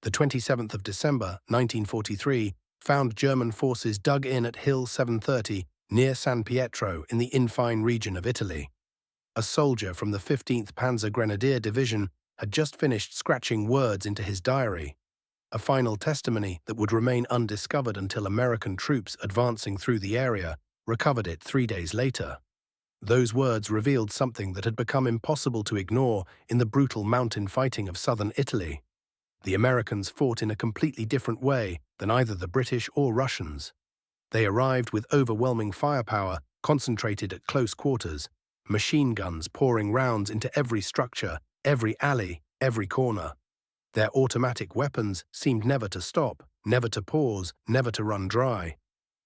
The 27th of December, 1943, found German forces dug in at Hill 730 near San Pietro in the Infine region of Italy. A soldier from the 15th Panzer Grenadier Division had just finished scratching words into his diary, a final testimony that would remain undiscovered until American troops advancing through the area recovered it 3 days later. Those words revealed something that had become impossible to ignore in the brutal mountain fighting of southern Italy. The Americans fought in a completely different way than either the British or Russians. They arrived with overwhelming firepower concentrated at close quarters, machine guns pouring rounds into every structure, every alley, every corner. Their automatic weapons seemed never to stop, never to pause, never to run dry.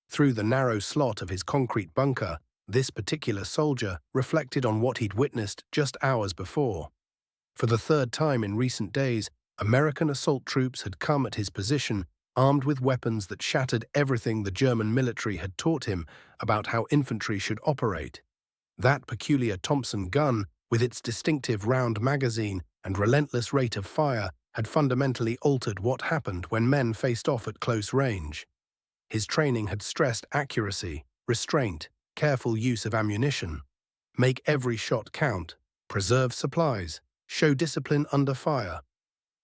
Through the narrow slot of his concrete bunker, this particular soldier reflected on what he'd witnessed just hours before. For the third time in recent days, American assault troops had come at his position, armed with weapons that shattered everything the German military had taught him about how infantry should operate. That peculiar Thompson gun, with its distinctive round magazine and relentless rate of fire, had fundamentally altered what happened when men faced off at close range. His training had stressed accuracy, restraint, careful use of ammunition. Make every shot count, preserve supplies, show discipline under fire.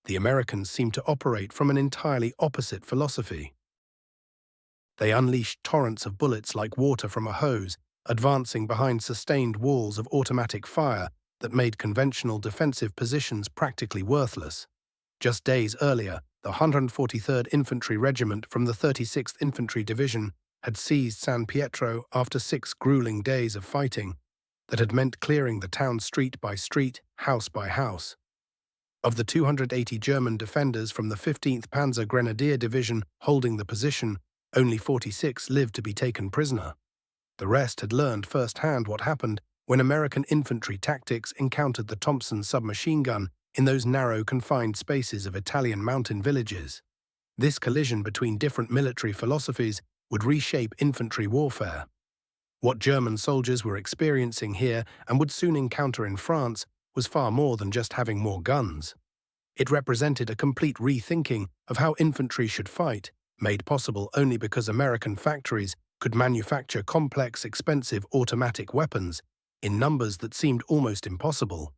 The Americans seemed to operate from an entirely opposite philosophy. They unleashed torrents of bullets like water from a hose, advancing behind sustained walls of automatic fire that made conventional defensive positions practically worthless. Just days earlier, the 143rd Infantry Regiment from the 36th Infantry Division had seized San Pietro after 6 grueling days of fighting that had meant clearing the town street by street, house by house. Of the 280 German defenders from the 15th Panzer Grenadier Division holding the position, only 46 lived to be taken prisoner. The rest had learned firsthand what happened when American infantry tactics encountered the Thompson submachine gun in those narrow, confined spaces of Italian mountain villages. This collision between different military philosophies would reshape infantry warfare. What German soldiers were experiencing here and would soon encounter in France was far more than just having more guns. It represented a complete rethinking of how infantry should fight, made possible only because American factories could manufacture complex, expensive automatic weapons in numbers that seemed almost impossible.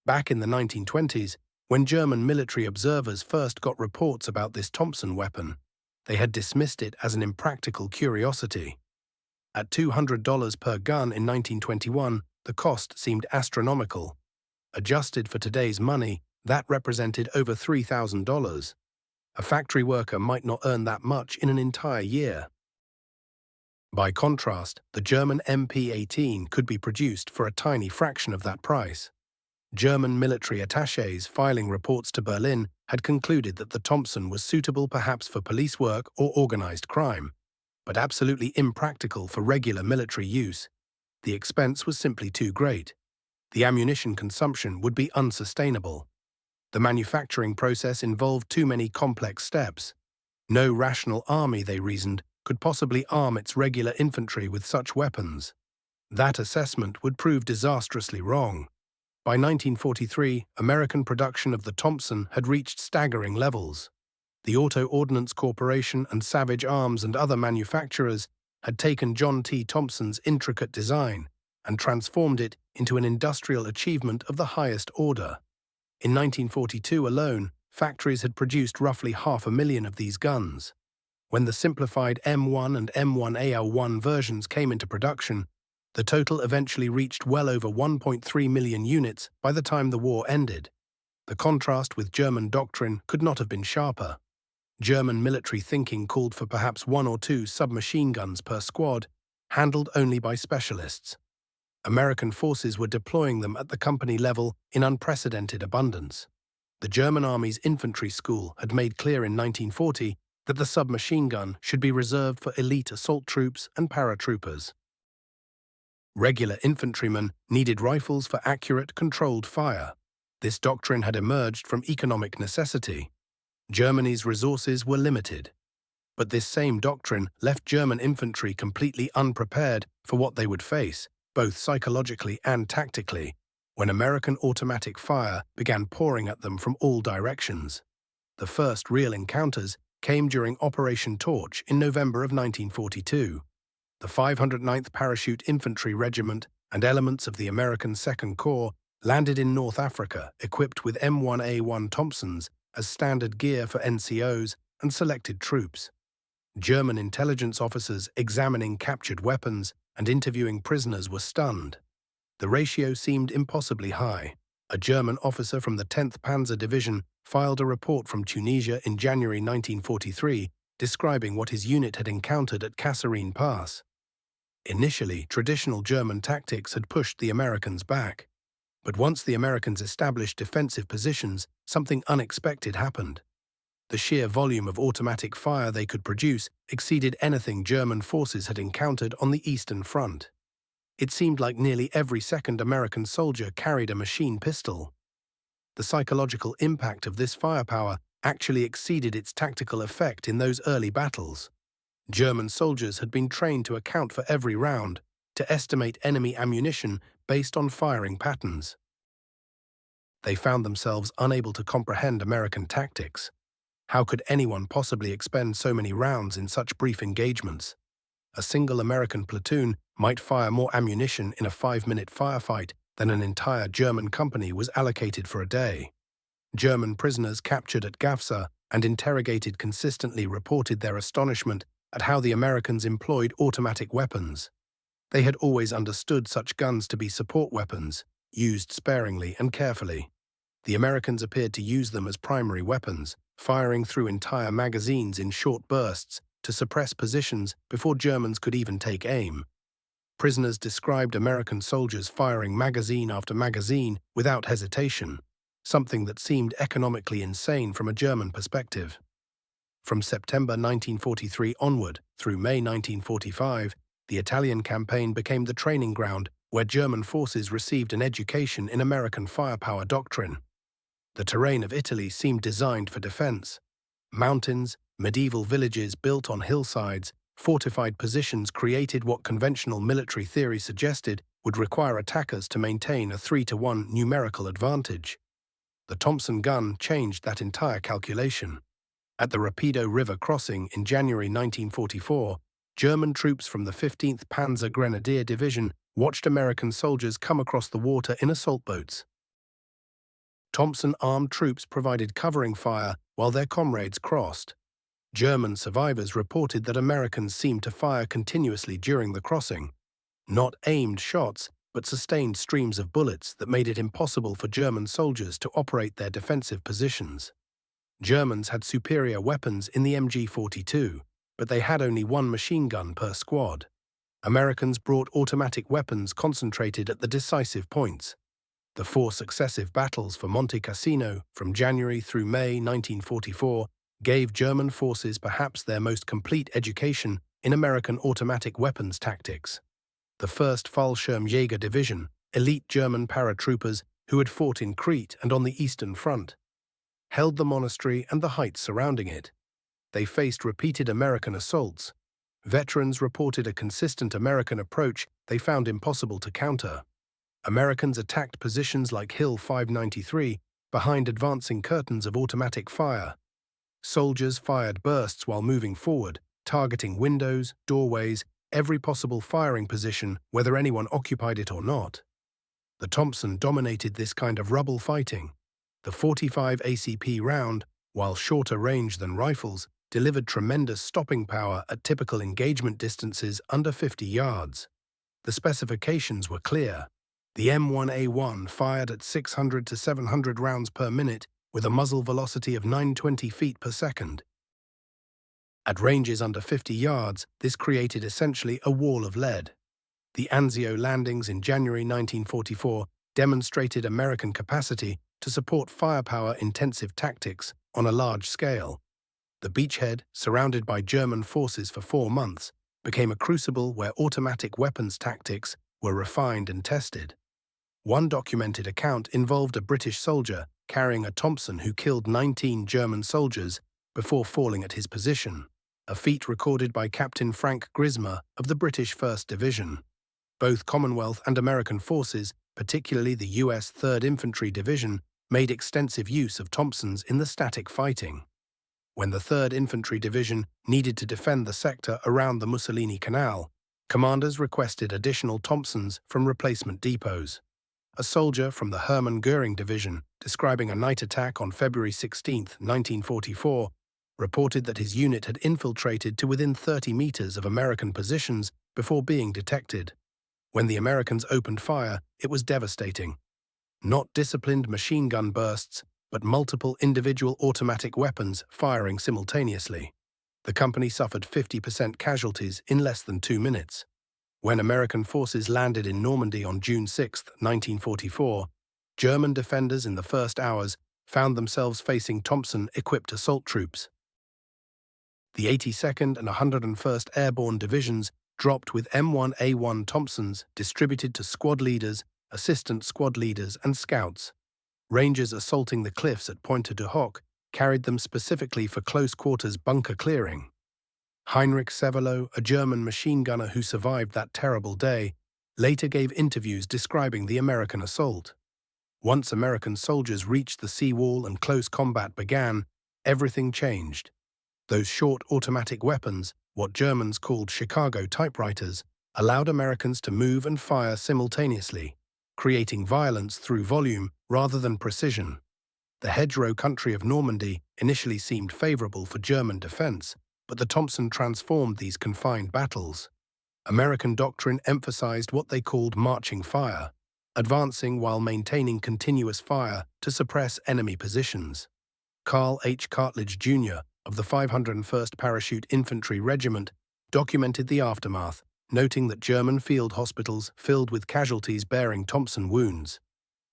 Back in the 1920s, when German military observers first got reports about this Thompson weapon, they had dismissed it as an impractical curiosity. At $200 per gun in 1921, the cost seemed astronomical. Adjusted for today's money, that represented over $3,000. A factory worker might not earn that much in an entire year. By contrast, the German MP-18 could be produced for a tiny fraction of that price. German military attachés filing reports to Berlin had concluded that the Thompson was suitable perhaps for police work or organized crime, but absolutely impractical for regular military use. The expense was simply too great. The ammunition consumption would be unsustainable. The manufacturing process involved too many complex steps. No rational army, they reasoned, could possibly arm its regular infantry with such weapons. That assessment would prove disastrously wrong. By 1943, American production of the Thompson had reached staggering levels. The Auto Ordnance Corporation and Savage Arms and other manufacturers had taken John T. Thompson's intricate design and transformed it into an industrial achievement of the highest order. In 1942 alone, factories had produced roughly 500,000 of these guns. When the simplified M1 and M1AL1 versions came into production, the total eventually reached well over 1.3 million units by the time the war ended. The contrast with German doctrine could not have been sharper. German military thinking called for perhaps 1 or 2 submachine guns per squad, handled only by specialists. American forces were deploying them at the company level in unprecedented abundance. The German Army's infantry school had made clear in 1940 that the submachine gun should be reserved for elite assault troops and paratroopers. Regular infantrymen needed rifles for accurate, controlled fire. This doctrine had emerged from economic necessity. Germany's resources were limited. But this same doctrine left German infantry completely unprepared for what they would face, both psychologically and tactically, when American automatic fire began pouring at them from all directions. The first real encounters came during Operation Torch in November of 1942. The 509th Parachute Infantry Regiment and elements of the American Second Corps landed in North Africa equipped with M1A1 Thompsons as standard gear for NCOs and selected troops. German intelligence officers examining captured weapons and interviewing prisoners were stunned. The ratio seemed impossibly high. A German officer from the 10th Panzer Division filed a report from Tunisia in January 1943 describing what his unit had encountered at Kasserine Pass. Initially, traditional German tactics had pushed the Americans back. But once the Americans established defensive positions, something unexpected happened. The sheer volume of automatic fire they could produce exceeded anything German forces had encountered on the Eastern Front. It seemed like nearly every second American soldier carried a machine pistol. The psychological impact of this firepower actually exceeded its tactical effect in those early battles. German soldiers had been trained to account for every round, to estimate enemy ammunition based on firing patterns. They found themselves unable to comprehend American tactics. How could anyone possibly expend so many rounds in such brief engagements? A single American platoon might fire more ammunition in a 5-minute firefight than an entire German company was allocated for a day. German prisoners captured at Gafsa and interrogated consistently reported their astonishment at how the Americans employed automatic weapons. They had always understood such guns to be support weapons, used sparingly and carefully. The Americans appeared to use them as primary weapons, firing through entire magazines in short bursts to suppress positions before Germans could even take aim. Prisoners described American soldiers firing magazine after magazine without hesitation, something that seemed economically insane from a German perspective. From September 1943 onward through May 1945, the Italian campaign became the training ground where German forces received an education in American firepower doctrine. The terrain of Italy seemed designed for defense. Mountains, medieval villages built on hillsides, fortified positions created what conventional military theory suggested would require attackers to maintain a 3-to-1 numerical advantage. The Thompson gun changed that entire calculation. At the Rapido River crossing in January 1944, German troops from the 15th Panzer Grenadier Division watched American soldiers come across the water in assault boats. Thompson armed troops provided covering fire while their comrades crossed. German survivors reported that Americans seemed to fire continuously during the crossing. Not aimed shots, but sustained streams of bullets that made it impossible for German soldiers to operate their defensive positions. Germans had superior weapons in the MG-42, but they had only one machine gun per squad. Americans brought automatic weapons concentrated at the decisive points. The 4 successive battles for Monte Cassino from January through May 1944 gave German forces perhaps their most complete education in American automatic weapons tactics. The 1st Fallschirmjäger Division, elite German paratroopers who had fought in Crete and on the Eastern Front, held the monastery and the heights surrounding it. They faced repeated American assaults. Veterans reported a consistent American approach they found impossible to counter. Americans attacked positions like Hill 593 behind advancing curtains of automatic fire. Soldiers fired bursts while moving forward, targeting windows, doorways, every possible firing position, whether anyone occupied it or not. The Thompson dominated this kind of rubble fighting. The 45 ACP round, while shorter range than rifles, delivered tremendous stopping power at typical engagement distances under 50 yards. The specifications were clear. The M1A1 fired at 600 to 700 rounds per minute with a muzzle velocity of 920 feet per second. At ranges under 50 yards, this created essentially a wall of lead. The Anzio landings in January 1944 demonstrated American capacity to support firepower-intensive tactics on a large scale. The beachhead, surrounded by German forces for 4 months, became a crucible where automatic weapons tactics were refined and tested. One documented account involved a British soldier carrying a Thompson who killed 19 German soldiers before falling at his position, a feat recorded by Captain Frank Grismer of the British 1st Division. Both Commonwealth and American forces, particularly the U.S. 3rd Infantry Division, made extensive use of Thompsons in the static fighting. When the 3rd Infantry Division needed to defend the sector around the Mussolini Canal, commanders requested additional Thompsons from replacement depots. A soldier from the Hermann Göring Division, describing a night attack on February 16, 1944, reported that his unit had infiltrated to within 30 meters of American positions before being detected. When the Americans opened fire, it was devastating. Not disciplined machine gun bursts, but multiple individual automatic weapons firing simultaneously. The company suffered 50% casualties in less than 2 minutes. When American forces landed in Normandy on June 6, 1944, German defenders in the first hours found themselves facing Thompson-equipped assault troops. The 82nd and 101st Airborne Divisions dropped with M1A1 Thompsons distributed to squad leaders, assistant squad leaders, and scouts. Rangers assaulting the cliffs at Pointe du Hoc carried them specifically for close-quarters bunker clearing. Heinrich Severloh, a German machine gunner who survived that terrible day, later gave interviews describing the American assault. Once American soldiers reached the seawall and close combat began, everything changed. Those short automatic weapons, what Germans called Chicago typewriters, allowed Americans to move and fire simultaneously, creating violence through volume rather than precision. The hedgerow country of Normandy initially seemed favorable for German defense, but the Thompson transformed these confined battles. American doctrine emphasized what they called marching fire, advancing while maintaining continuous fire to suppress enemy positions. Carl H. Cartledge, Jr., of the 501st Parachute Infantry Regiment, documented the aftermath, noting that German field hospitals filled with casualties bearing Thompson wounds.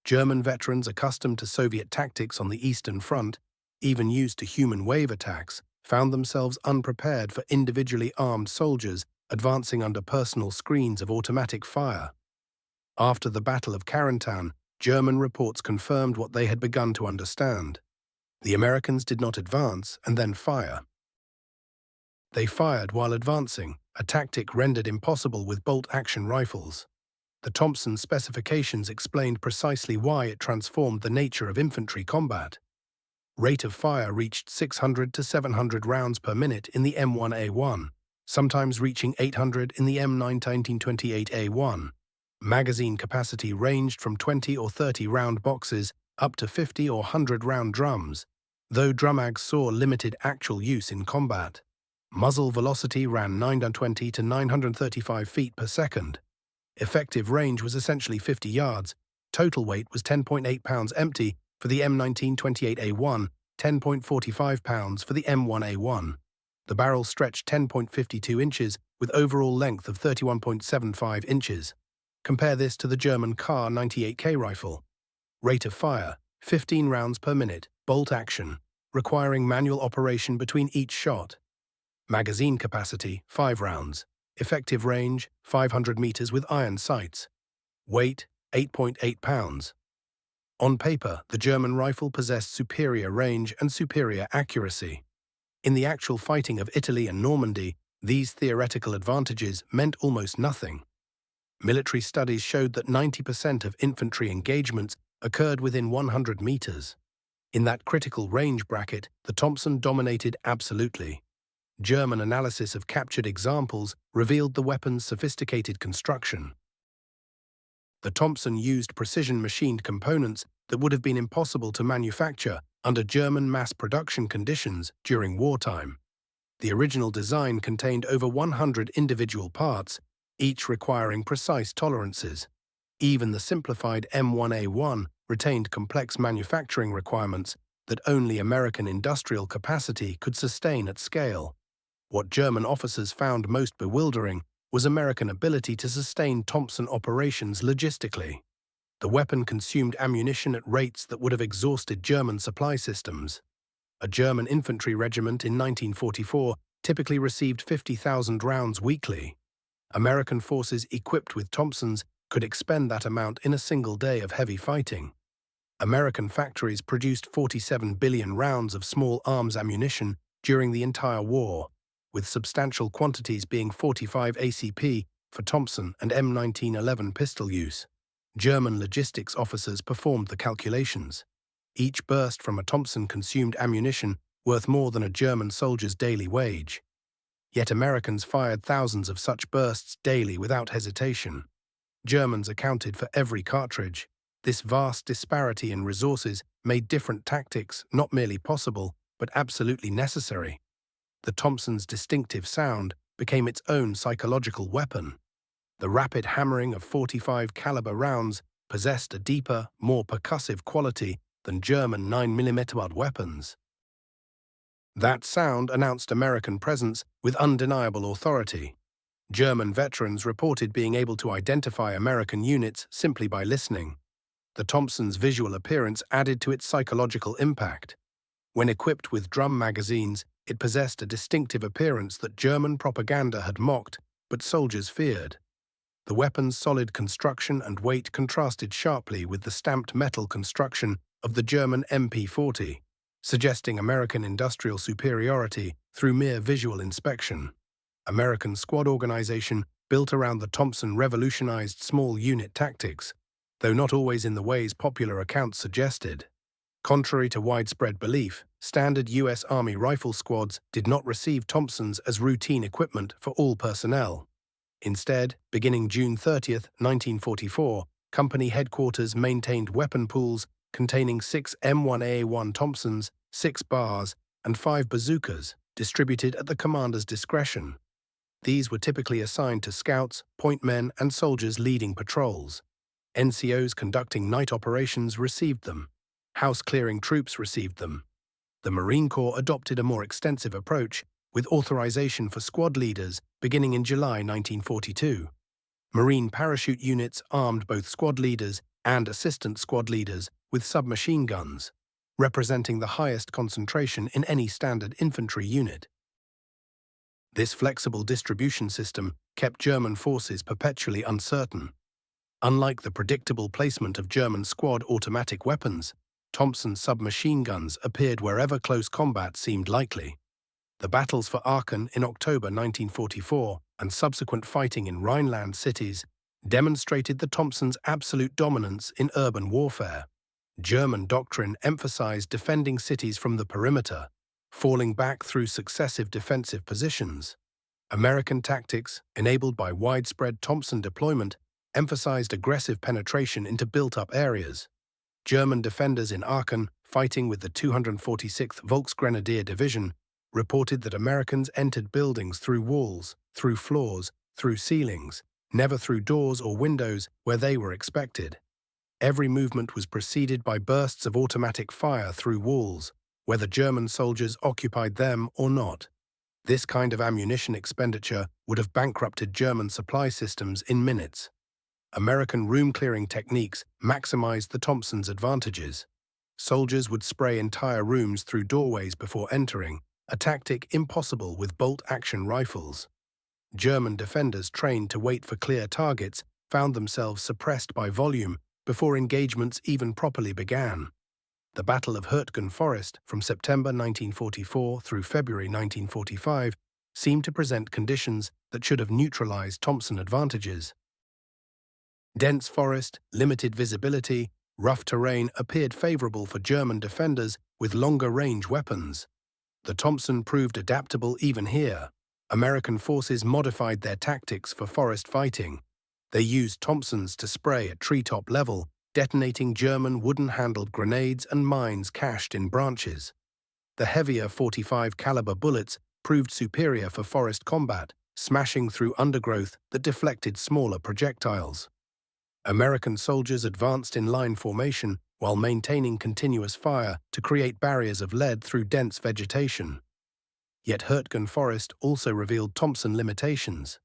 German veterans accustomed to Soviet tactics on the Eastern Front, even used to human wave attacks, found themselves unprepared for individually armed soldiers advancing under personal screens of automatic fire. After the Battle of Carentan, German reports confirmed what they had begun to understand. The Americans did not advance and then fire. They fired while advancing, a tactic rendered impossible with bolt-action rifles. The Thompson specifications explained precisely why it transformed the nature of infantry combat. Rate of fire reached 600 to 700 rounds per minute in the M1A1, sometimes reaching 800 in the M1928A1. Magazine capacity ranged from 20 or 30 round boxes up to 50 or 100 round drums, though drumags saw limited actual use in combat. Muzzle velocity ran 920 to 935 feet per second. Effective range was essentially 50 yards. Total weight was 10.8 pounds empty for the M1928A1, 10.45 pounds for the M1A1. The barrel stretched 10.52 inches with overall length of 31.75 inches. Compare this to the German Kar 98K rifle. Rate of fire, 15 rounds per minute, bolt action, requiring manual operation between each shot. Magazine capacity, 5 rounds. Effective range, 500 meters with iron sights. Weight, 8.8 pounds. On paper, the German rifle possessed superior range and superior accuracy. In the actual fighting of Italy and Normandy, these theoretical advantages meant almost nothing. Military studies showed that 90% of infantry engagements occurred within 100 meters. In that critical range bracket, the Thompson dominated absolutely. German analysis of captured examples revealed the weapon's sophisticated construction. The Thompson used precision-machined components that would have been impossible to manufacture under German mass production conditions during wartime. The original design contained over 100 individual parts, each requiring precise tolerances. Even the simplified M1A1 retained complex manufacturing requirements that only American industrial capacity could sustain at scale. What German officers found most bewildering was American ability to sustain Thompson operations logistically. The weapon consumed ammunition at rates that would have exhausted German supply systems. A German infantry regiment in 1944 typically received 50,000 rounds weekly. American forces equipped with Thompsons could expend that amount in a single day of heavy fighting. American factories produced 47 billion rounds of small arms ammunition during the entire war, with substantial quantities being 45 ACP for Thompson and M1911 pistol use. German logistics officers performed the calculations. Each burst from a Thompson consumed ammunition worth more than a German soldier's daily wage. Yet Americans fired thousands of such bursts daily without hesitation. Germans accounted for every cartridge. This vast disparity in resources made different tactics not merely possible, but absolutely necessary. The Thompson's distinctive sound became its own psychological weapon. The rapid hammering of 45 caliber rounds possessed a deeper, more percussive quality than German 9mm weapons. That sound announced American presence with undeniable authority. German veterans reported being able to identify American units simply by listening. The Thompson's visual appearance added to its psychological impact. When equipped with drum magazines, it possessed a distinctive appearance that German propaganda had mocked, but soldiers feared. The weapon's solid construction and weight contrasted sharply with the stamped metal construction of the German MP-40, suggesting American industrial superiority through mere visual inspection. American squad organization built around the Thompson revolutionized small unit tactics, though not always in the ways popular accounts suggested. Contrary to widespread belief, standard U.S. Army rifle squads did not receive Thompsons as routine equipment for all personnel. Instead, beginning June 30, 1944, company headquarters maintained weapon pools containing 6 M1A1 Thompsons, 6 bars, and 5 bazookas, distributed at the commander's discretion. These were typically assigned to scouts, point men, and soldiers leading patrols. NCOs conducting night operations received them. House-clearing troops received them. The Marine Corps adopted a more extensive approach, with authorization for squad leaders beginning in July 1942. Marine parachute units armed both squad leaders and assistant squad leaders with submachine guns, representing the highest concentration in any standard infantry unit. This flexible distribution system kept German forces perpetually uncertain. Unlike the predictable placement of German squad automatic weapons, Thompson submachine guns appeared wherever close combat seemed likely. The battles for Aachen in October 1944 and subsequent fighting in Rhineland cities demonstrated the Thompson's absolute dominance in urban warfare. German doctrine emphasized defending cities from the perimeter, falling back through successive defensive positions. American tactics, enabled by widespread Thompson deployment, emphasized aggressive penetration into built-up areas. German defenders in Aachen, fighting with the 246th Volksgrenadier Division, reported that Americans entered buildings through walls, through floors, through ceilings, never through doors or windows where they were expected. Every movement was preceded by bursts of automatic fire through walls, whether German soldiers occupied them or not. This kind of ammunition expenditure would have bankrupted German supply systems in minutes. American room-clearing techniques maximized the Thompson's advantages. Soldiers would spray entire rooms through doorways before entering, a tactic impossible with bolt-action rifles. German defenders trained to wait for clear targets found themselves suppressed by volume before engagements even properly began. The Battle of Hürtgen Forest from September 1944 through February 1945 seemed to present conditions that should have neutralized Thompson advantages. Dense forest, limited visibility, rough terrain appeared favorable for German defenders with longer-range weapons. The Thompson proved adaptable even here. American forces modified their tactics for forest fighting. They used Thompsons to spray at treetop level, detonating German wooden-handled grenades and mines cached in branches. The heavier 45 caliber bullets proved superior for forest combat, smashing through undergrowth that deflected smaller projectiles. American soldiers advanced in line formation while maintaining continuous fire to create barriers of lead through dense vegetation. Yet Hürtgen Forest also revealed Thompson limitations.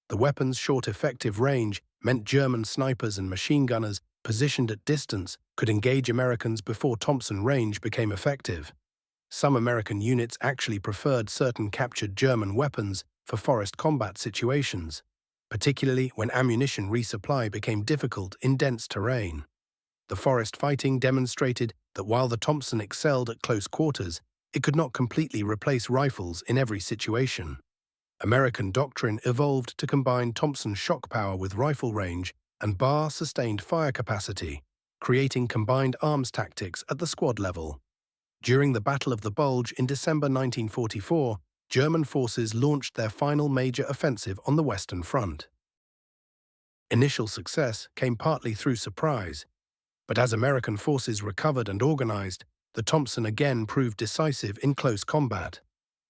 The weapon's short effective range meant German snipers and machine gunners positioned at distance could engage Americans before Thompson range became effective. Some American units actually preferred certain captured German weapons for forest combat situations, particularly when ammunition resupply became difficult in dense terrain. The forest fighting demonstrated that while the Thompson excelled at close quarters, it could not completely replace rifles in every situation. American doctrine evolved to combine Thompson shock power with rifle range and bar sustained fire capacity. creating combined arms tactics at the squad level. During the Battle of the Bulge in December 1944, German forces launched their final major offensive on the Western Front. Initial success came partly through surprise, but as American forces recovered and organized, the Thompson again proved decisive in close combat.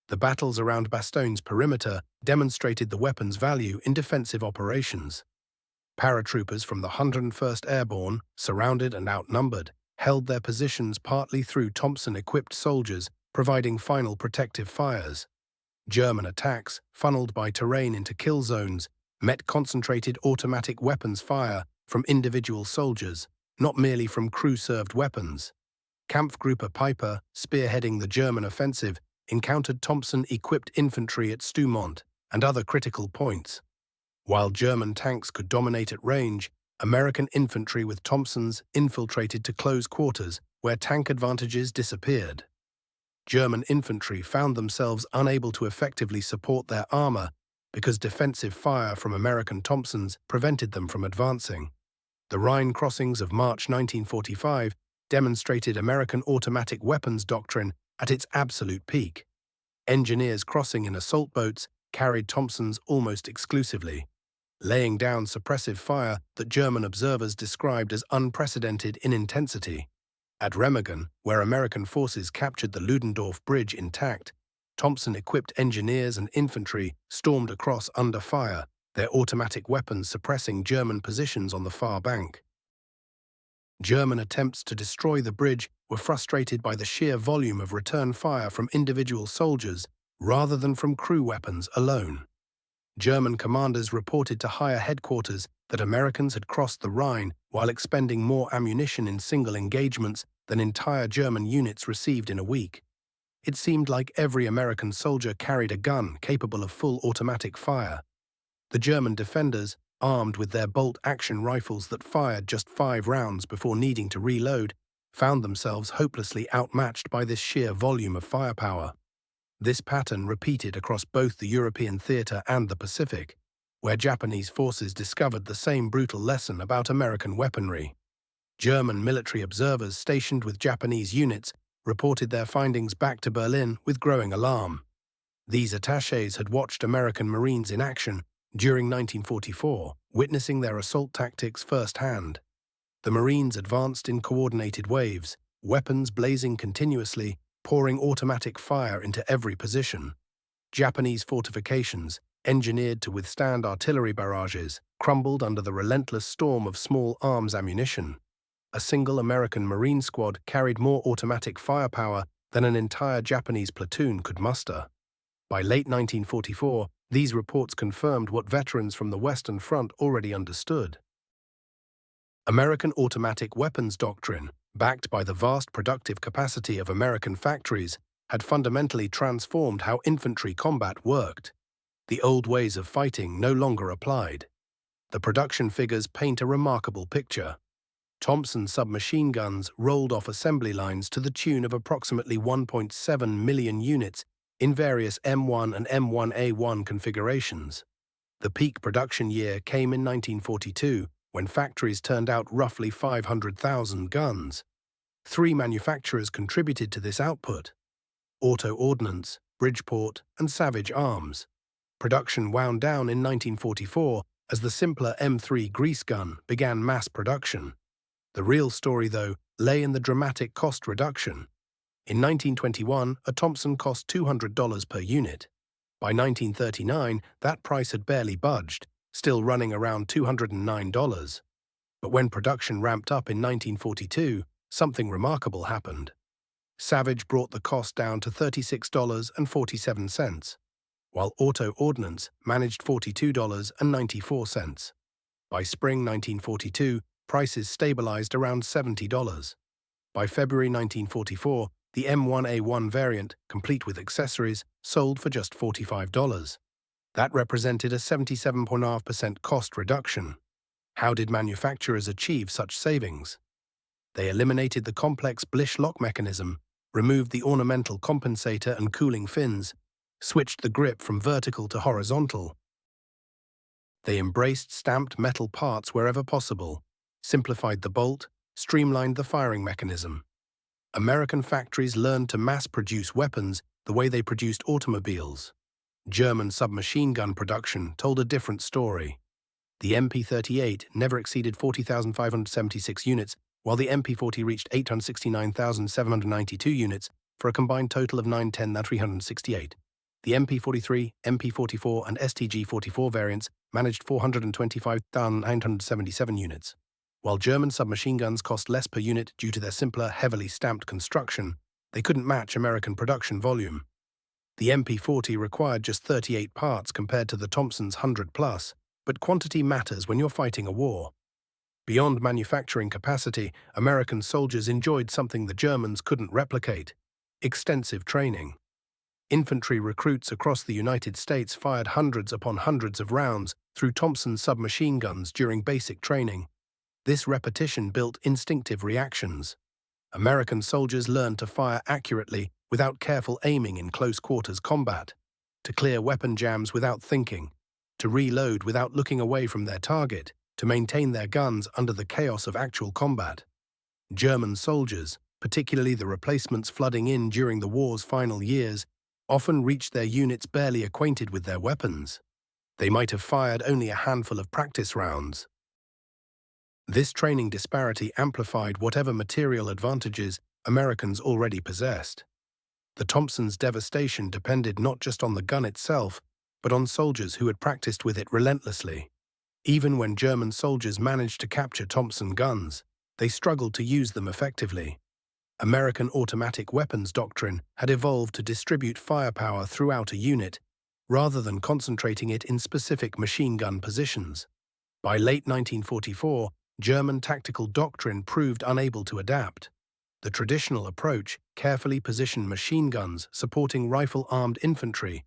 The battles around Bastogne perimeter demonstrated the weapon's value in defensive operations. Paratroopers from the 101st Airborne, surrounded and outnumbered, held their positions partly through Thompson-equipped soldiers, providing final protective fires. German attacks, funneled by terrain into kill zones, met concentrated automatic weapons fire from individual soldiers, not merely from crew-served weapons. Kampfgruppe Piper, spearheading the German offensive, encountered Thompson-equipped infantry at Stoumont and other critical points. While German tanks could dominate at range, American infantry with Thompsons infiltrated to close quarters where tank advantages disappeared. German infantry found themselves unable to effectively support their armor because defensive fire from American Thompsons prevented them from advancing. The Rhine crossings of March 1945 demonstrated American automatic weapons doctrine at its absolute peak. Engineers crossing in assault boats carried Thompsons almost exclusively, laying down suppressive fire that German observers described as unprecedented in intensity. At Remagen, where American forces captured the Ludendorff Bridge intact, Thompson-equipped engineers and infantry stormed across under fire, their automatic weapons suppressing German positions on the far bank. German attempts to destroy the bridge were frustrated by the sheer volume of return fire from individual soldiers rather than from crew weapons alone. German commanders reported to higher headquarters that Americans had crossed the Rhine while expending more ammunition in single engagements than entire German units received in a week. It seemed like every American soldier carried a gun capable of full automatic fire. The German defenders, armed with their bolt-action rifles that fired just 5 rounds before needing to reload, found themselves hopelessly outmatched by this sheer volume of firepower. This pattern repeated across both the European theater and the Pacific, where Japanese forces discovered the same brutal lesson about American weaponry. German military observers stationed with Japanese units reported their findings back to Berlin with growing alarm. These attachés had watched American Marines in action during 1944, witnessing their assault tactics firsthand. The Marines advanced in coordinated waves, weapons blazing continuously, pouring automatic fire into every position. Japanese fortifications, engineered to withstand artillery barrages, crumbled under the relentless storm of small arms ammunition. A single American Marine squad carried more automatic firepower than an entire Japanese platoon could muster. By late 1944, these reports confirmed what veterans from the Western Front already understood. American automatic weapons doctrine, backed by the vast productive capacity of American factories, had fundamentally transformed how infantry combat worked. The old ways of fighting no longer applied. The production figures paint a remarkable picture. Thompson submachine guns rolled off assembly lines to the tune of approximately 1.7 million units in various M1 and M1A1 configurations. The peak production year came in 1942, when factories turned out roughly 500,000 guns. 3 manufacturers contributed to this output: Auto Ordnance, Bridgeport, and Savage Arms. Production wound down in 1944 as the simpler M3 grease gun began mass production. The real story, though, lay in the dramatic cost reduction. In 1921, a Thompson cost $200 per unit. By 1939, that price had barely budged, still running around $209. But when production ramped up in 1942, something remarkable happened. Savage brought the cost down to $36.47, while Auto Ordnance managed $42.94. By spring 1942, prices stabilized around $70. By February 1944, the M1A1 variant, complete with accessories, sold for just $45. That represented a 77.5% cost reduction. How did manufacturers achieve such savings? They eliminated the complex Blish lock mechanism, removed the ornamental compensator and cooling fins, switched the grip from vertical to horizontal. They embraced stamped metal parts wherever possible, simplified the bolt, streamlined the firing mechanism. American factories learned to mass-produce weapons the way they produced automobiles. German submachine gun production told a different story. The MP-38 never exceeded 40,576 units, while the MP-40 reached 869,792 units, for a combined total of 910,368. The MP-43, MP-44, and STG-44 variants managed 425,977 units. While German submachine guns cost less per unit due to their simpler, heavily stamped construction, they couldn't match American production volume. The MP-40 required just 38 parts compared to the Thompson's 100+, but quantity matters when you're fighting a war. Beyond manufacturing capacity, American soldiers enjoyed something the Germans couldn't replicate: extensive training. Infantry recruits across the United States fired hundreds upon hundreds of rounds through Thompson submachine guns during basic training. This repetition built instinctive reactions. American soldiers learned to fire accurately without careful aiming in close-quarters combat, to clear weapon jams without thinking, to reload without looking away from their target, to maintain their guns under the chaos of actual combat. German soldiers, particularly the replacements flooding in during the war's final years, often reached their units barely acquainted with their weapons. They might have fired only a handful of practice rounds. This training disparity amplified whatever material advantages Americans already possessed. The Thompson's devastation depended not just on the gun itself, but on soldiers who had practiced with it relentlessly. Even when German soldiers managed to capture Thompson guns, they struggled to use them effectively. American automatic weapons doctrine had evolved to distribute firepower throughout a unit, rather than concentrating it in specific machine gun positions. By late 1944, German tactical doctrine proved unable to adapt. The traditional approach, carefully positioned machine guns supporting rifle-armed infantry,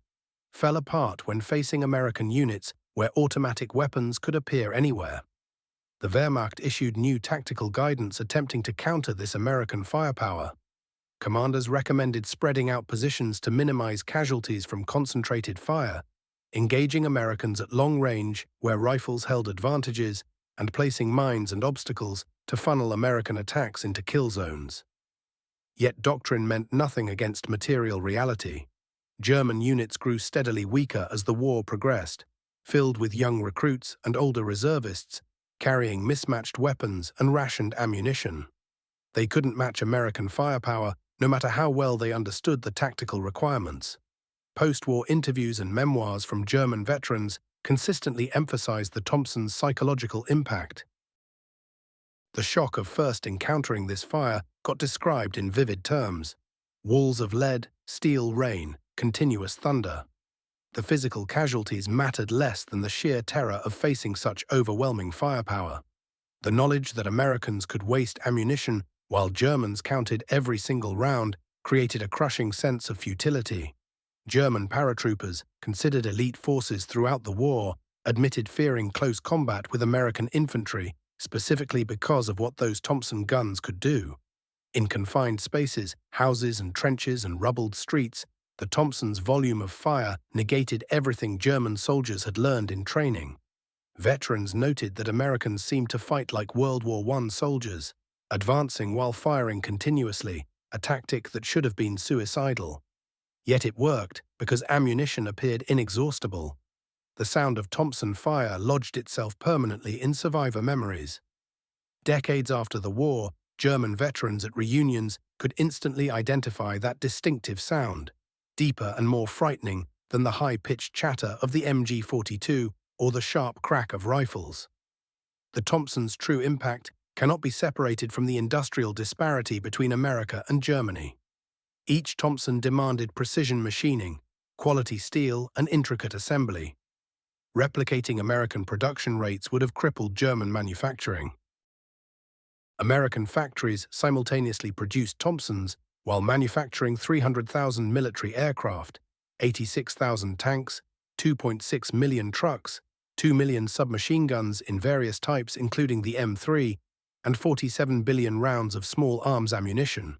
fell apart when facing American units where automatic weapons could appear anywhere. The Wehrmacht issued new tactical guidance attempting to counter this American firepower. Commanders recommended spreading out positions to minimize casualties from concentrated fire, engaging Americans at long range where rifles held advantages, and placing mines and obstacles to funnel American attacks into kill zones. Yet doctrine meant nothing against material reality. German units grew steadily weaker as the war progressed, filled with young recruits and older reservists, carrying mismatched weapons and rationed ammunition. They couldn't match American firepower, no matter how well they understood the tactical requirements. Post-war interviews and memoirs from German veterans consistently emphasized the Thompson's psychological impact. The shock of first encountering this fire got described in vivid terms: walls of lead, steel rain, continuous thunder. The physical casualties mattered less than the sheer terror of facing such overwhelming firepower. The knowledge that Americans could waste ammunition while Germans counted every single round created a crushing sense of futility. German paratroopers, considered elite forces throughout the war, admitted fearing close combat with American infantry, specifically because of what those Thompson guns could do. In confined spaces, houses and trenches and rubbled streets, the Thompson's volume of fire negated everything German soldiers had learned in training. Veterans noted that Americans seemed to fight like World War I soldiers, advancing while firing continuously, a tactic that should have been suicidal. Yet it worked because ammunition appeared inexhaustible. The sound of Thompson fire lodged itself permanently in survivor memories. Decades after the war, German veterans at reunions could instantly identify that distinctive sound, deeper and more frightening than the high-pitched chatter of the MG-42 or the sharp crack of rifles. The Thompson's true impact cannot be separated from the industrial disparity between America and Germany. Each Thompson demanded precision machining, quality steel, and intricate assembly. Replicating American production rates would have crippled German manufacturing. American factories simultaneously produced Thompsons while manufacturing 300,000 military aircraft, 86,000 tanks, 2.6 million trucks, 2 million submachine guns in various types including the M3, and 47 billion rounds of small arms ammunition.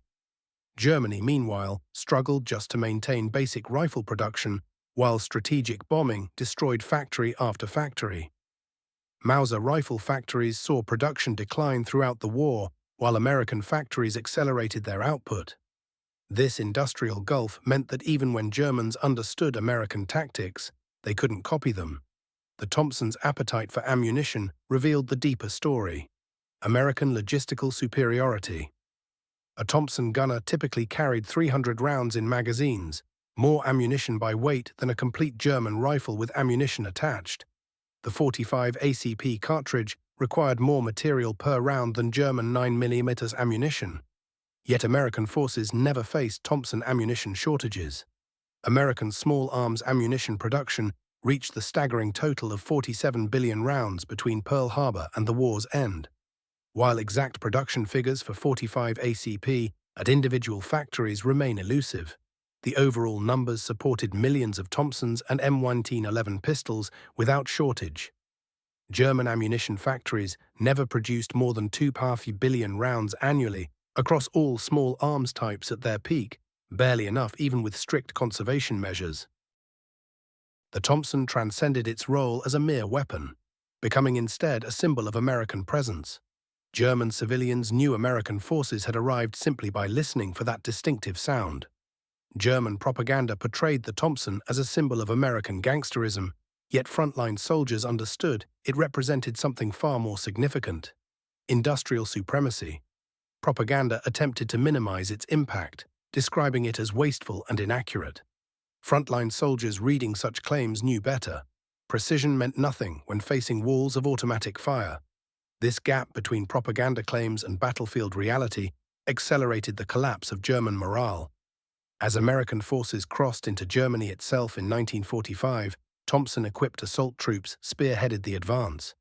Germany, meanwhile, struggled just to maintain basic rifle production, while strategic bombing destroyed factory after factory. Mauser rifle factories saw production decline throughout the war, while American factories accelerated their output. This industrial gulf meant that even when Germans understood American tactics, they couldn't copy them. The Thompson's appetite for ammunition revealed the deeper story: American logistical superiority. A Thompson gunner typically carried 300 rounds in magazines, more ammunition by weight than a complete German rifle with ammunition attached. The 45 ACP cartridge required more material per round than German 9mm ammunition. Yet American forces never faced Thompson ammunition shortages. American small arms ammunition production reached the staggering total of 47 billion rounds between Pearl Harbor and the war's end. While exact production figures for 45 ACP at individual factories remain elusive, the overall numbers supported millions of Thompsons and M1911 pistols without shortage. German ammunition factories never produced more than 2.5 billion rounds annually across all small arms types at their peak, barely enough even with strict conservation measures. The Thompson transcended its role as a mere weapon, becoming instead a symbol of American presence. German civilians knew American forces had arrived simply by listening for that distinctive sound. German propaganda portrayed the Thompson as a symbol of American gangsterism, yet frontline soldiers understood it represented something far more significant: industrial supremacy. Propaganda attempted to minimize its impact, describing it as wasteful and inaccurate. Frontline soldiers reading such claims knew better. Precision meant nothing when facing walls of automatic fire. This gap between propaganda claims and battlefield reality accelerated the collapse of German morale. As American forces crossed into Germany itself in 1945, Thompson-equipped assault troops spearheaded the advance.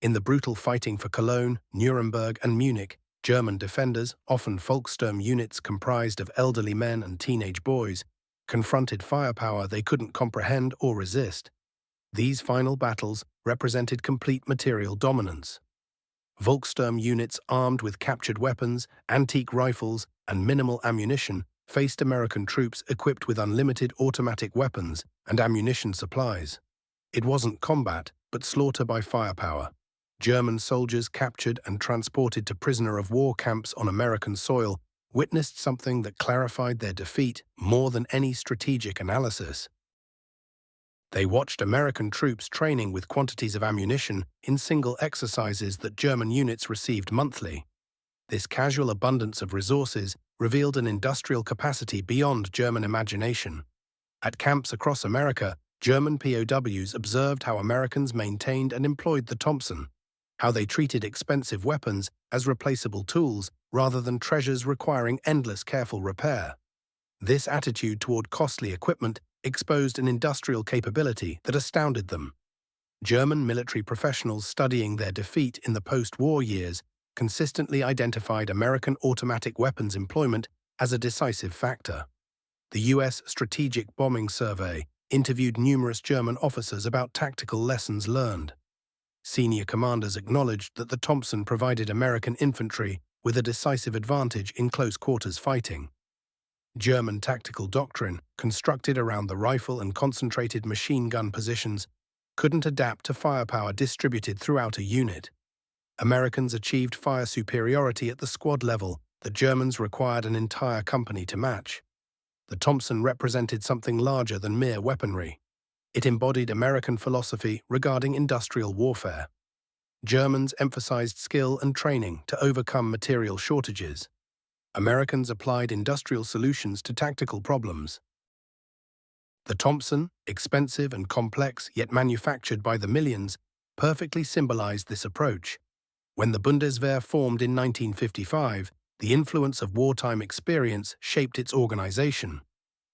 In the brutal fighting for Cologne, Nuremberg, and Munich, German defenders, often Volkssturm units comprised of elderly men and teenage boys, confronted firepower they couldn't comprehend or resist. These final battles represented complete material dominance. Volkssturm units armed with captured weapons, antique rifles, and minimal ammunition faced American troops equipped with unlimited automatic weapons and ammunition supplies. It wasn't combat, but slaughter by firepower. German soldiers captured and transported to prisoner of war camps on American soil witnessed something that clarified their defeat more than any strategic analysis. They watched American troops training with quantities of ammunition in single exercises that German units received monthly. This casual abundance of resources revealed an industrial capacity beyond German imagination. At camps across America, German POWs observed how Americans maintained and employed the Thompson, how they treated expensive weapons as replaceable tools rather than treasures requiring endless careful repair. This attitude toward costly equipment exposed an industrial capability that astounded them. German military professionals studying their defeat in the post-war years consistently identified American automatic weapons employment as a decisive factor. The U.S. Strategic Bombing Survey interviewed numerous German officers about tactical lessons learned. Senior commanders acknowledged that the Thompson provided American infantry with a decisive advantage in close-quarters fighting. German tactical doctrine, constructed around the rifle and concentrated machine gun positions, couldn't adapt to firepower distributed throughout a unit. Americans achieved fire superiority at the squad level that Germans required an entire company to match. The Thompson represented something larger than mere weaponry. It embodied American philosophy regarding industrial warfare. Germans emphasized skill and training to overcome material shortages. Americans applied industrial solutions to tactical problems. The Thompson, expensive and complex yet manufactured by the millions, perfectly symbolized this approach. When the Bundeswehr formed in 1955, the influence of wartime experience shaped its organization.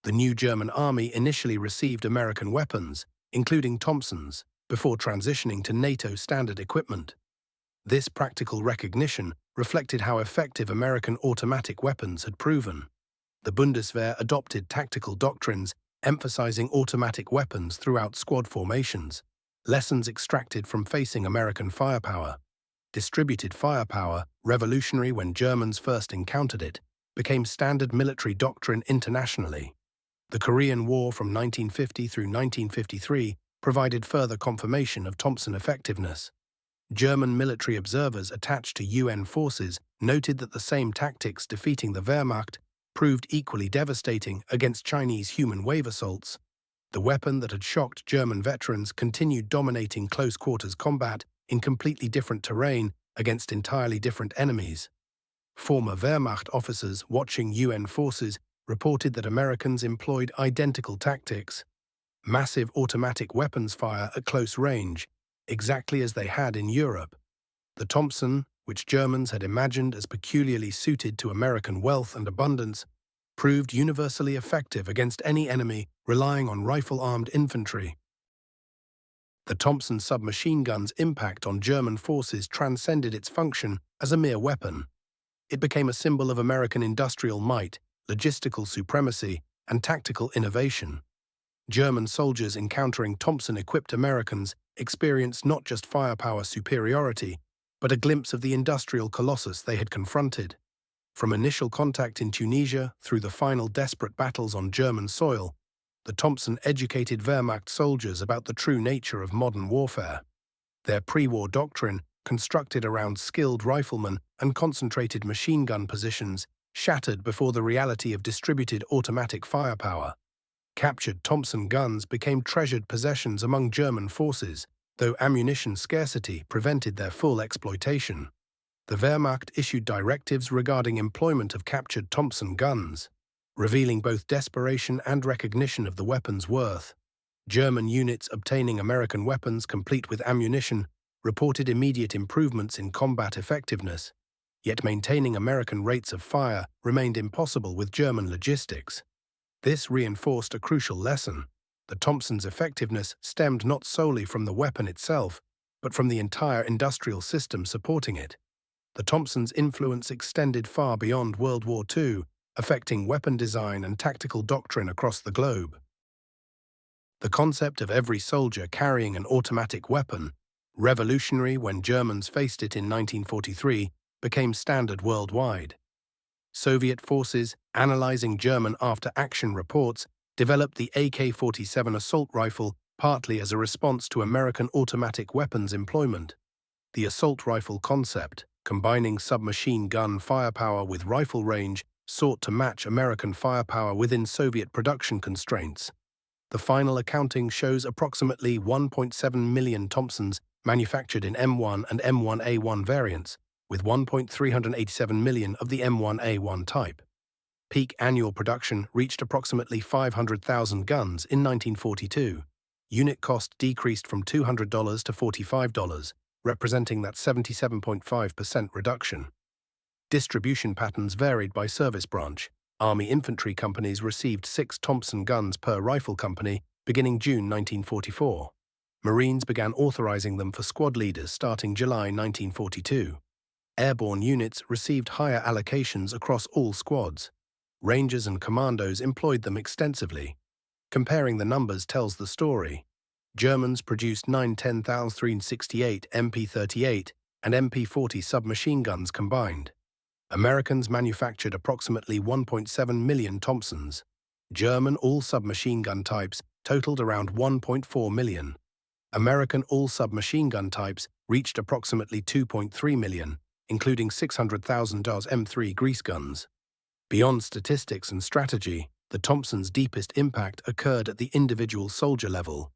The new German army initially received American weapons, including Thompsons, before transitioning to NATO standard equipment. This practical recognition reflected how effective American automatic weapons had proven. The Bundeswehr adopted tactical doctrines emphasizing automatic weapons throughout squad formations, lessons extracted from facing American firepower. Distributed firepower, revolutionary when Germans first encountered it, became standard military doctrine internationally. The Korean War from 1950 through 1953 provided further confirmation of Thompson effectiveness. German military observers attached to UN forces noted that the same tactics defeating the Wehrmacht proved equally devastating against Chinese human wave assaults. The weapon that had shocked German veterans continued dominating close-quarters combat in completely different terrain against entirely different enemies. Former Wehrmacht officers watching UN forces reported that Americans employed identical tactics: massive automatic weapons fire at close range, exactly as they had in Europe. The Thompson, which Germans had imagined as peculiarly suited to American wealth and abundance, proved universally effective against any enemy relying on rifle-armed infantry. The Thompson submachine gun's impact on German forces transcended its function as a mere weapon. It became a symbol of American industrial might, logistical supremacy, and tactical innovation. German soldiers encountering Thompson-equipped Americans experienced not just firepower superiority, but a glimpse of the industrial colossus they had confronted. From initial contact in Tunisia through the final desperate battles on German soil, the Thompson educated Wehrmacht soldiers about the true nature of modern warfare. Their pre-war doctrine, constructed around skilled riflemen and concentrated machine gun positions, shattered before the reality of distributed automatic firepower. Captured Thompson guns became treasured possessions among German forces, though ammunition scarcity prevented their full exploitation. The Wehrmacht issued directives regarding employment of captured Thompson guns, revealing both desperation and recognition of the weapon's worth. German units obtaining American weapons complete with ammunition reported immediate improvements in combat effectiveness, yet maintaining American rates of fire remained impossible with German logistics. This reinforced a crucial lesson. The Thompson's effectiveness stemmed not solely from the weapon itself, but from the entire industrial system supporting it. The Thompson's influence extended far beyond World War II, affecting weapon design and tactical doctrine across the globe. The concept of every soldier carrying an automatic weapon, revolutionary when Germans faced it in 1943, became standard worldwide. Soviet forces, analyzing German after-action reports, developed the AK-47 assault rifle partly as a response to American automatic weapons employment. The assault rifle concept, combining submachine gun firepower with rifle range, sought to match American firepower within Soviet production constraints. The final accounting shows approximately 1.7 million Thompsons manufactured in M1 and M1A1 variants, with 1.387 million of the M1A1 type. Peak annual production reached approximately 500,000 guns in 1942. Unit cost decreased from $200 to $45, representing that 77.5% reduction. Distribution patterns varied by service branch. Army infantry companies received 6 Thompson guns per rifle company beginning June 1944. Marines began authorizing them for squad leaders starting July 1942. Airborne units received higher allocations across all squads. Rangers and commandos employed them extensively. Comparing the numbers tells the story. Germans produced 9 10,368 MP-38 and MP-40 submachine guns combined. Americans manufactured approximately 1.7 million Thompsons. German all-submachine gun types totaled around 1.4 million. American all-submachine gun types reached approximately 2.3 million, including 600,000 M3 grease guns. Beyond statistics and strategy, the Thompson's deepest impact occurred at the individual soldier level.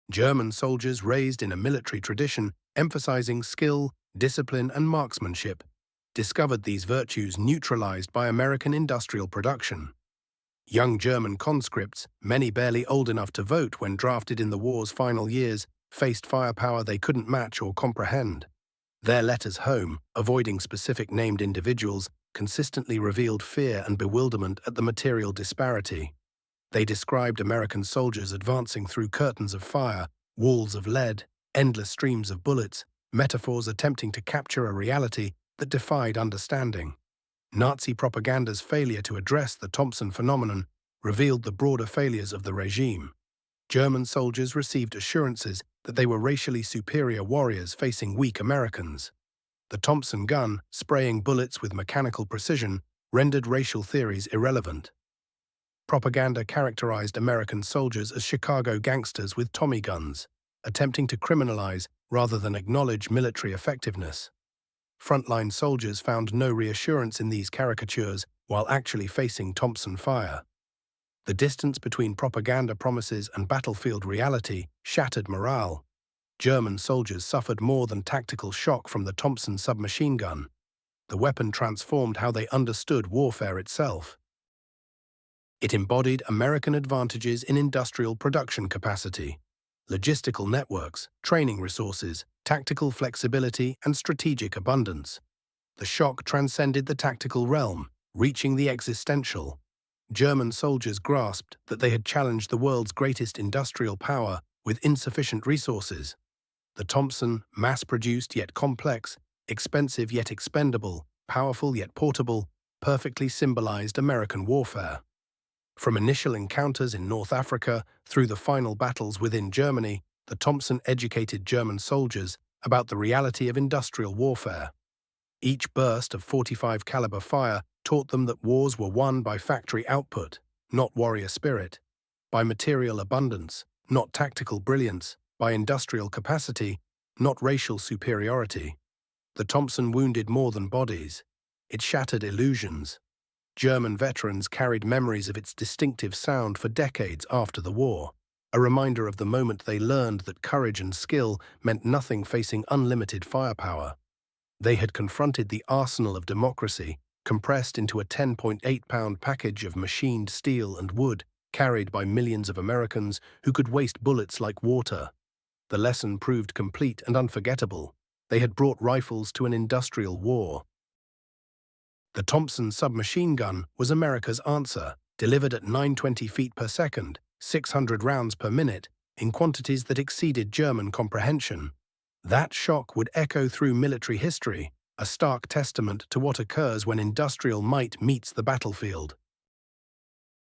German soldiers raised in a military tradition emphasizing skill, discipline, and marksmanship discovered these virtues neutralized by American industrial production. Young German conscripts, many barely old enough to vote when drafted in the war's final years, faced firepower they couldn't match or comprehend. Their letters home, avoiding specific named individuals, consistently revealed fear and bewilderment at the material disparity. They described American soldiers advancing through curtains of fire, walls of lead, endless streams of bullets, metaphors attempting to capture a reality that defied understanding. Nazi propaganda's failure to address the Thompson phenomenon revealed the broader failures of the regime. German soldiers received assurances that they were racially superior warriors facing weak Americans. The Thompson gun, spraying bullets with mechanical precision, rendered racial theories irrelevant. Propaganda characterized American soldiers as Chicago gangsters with Tommy guns, attempting to criminalize rather than acknowledge military effectiveness. frontline soldiers found no reassurance in these caricatures while actually facing Thompson fire. The distance between propaganda promises and battlefield reality shattered morale. German soldiers suffered more than tactical shock from the Thompson submachine gun. The weapon transformed how they understood warfare itself. It embodied American advantages in industrial production capacity, logistical networks, training resources, tactical flexibility, and strategic abundance. The shock transcended the tactical realm, reaching the existential. German soldiers grasped that they had challenged the world's greatest industrial power with insufficient resources. The Thompson, mass-produced yet complex, expensive yet expendable, powerful yet portable, perfectly symbolized American warfare. From initial encounters in North Africa through the final battles within Germany, the Thompson educated German soldiers about the reality of industrial warfare. Each burst of 45 caliber fire taught them that wars were won by factory output, not warrior spirit, by material abundance, not tactical brilliance, by industrial capacity, not racial superiority. The Thompson wounded more than bodies. It shattered illusions. German veterans carried memories of its distinctive sound for decades after the war, a reminder of the moment they learned that courage and skill meant nothing facing unlimited firepower. They had confronted the arsenal of democracy, compressed into a 10.8-pound package of machined steel and wood, carried by millions of Americans who could waste bullets like water. The lesson proved complete and unforgettable. They had brought rifles to an industrial war. The Thompson submachine gun was America's answer, delivered at 920 feet per second, 600 rounds per minute, in quantities that exceeded German comprehension. That shock would echo through military history, a stark testament to what occurs when industrial might meets the battlefield.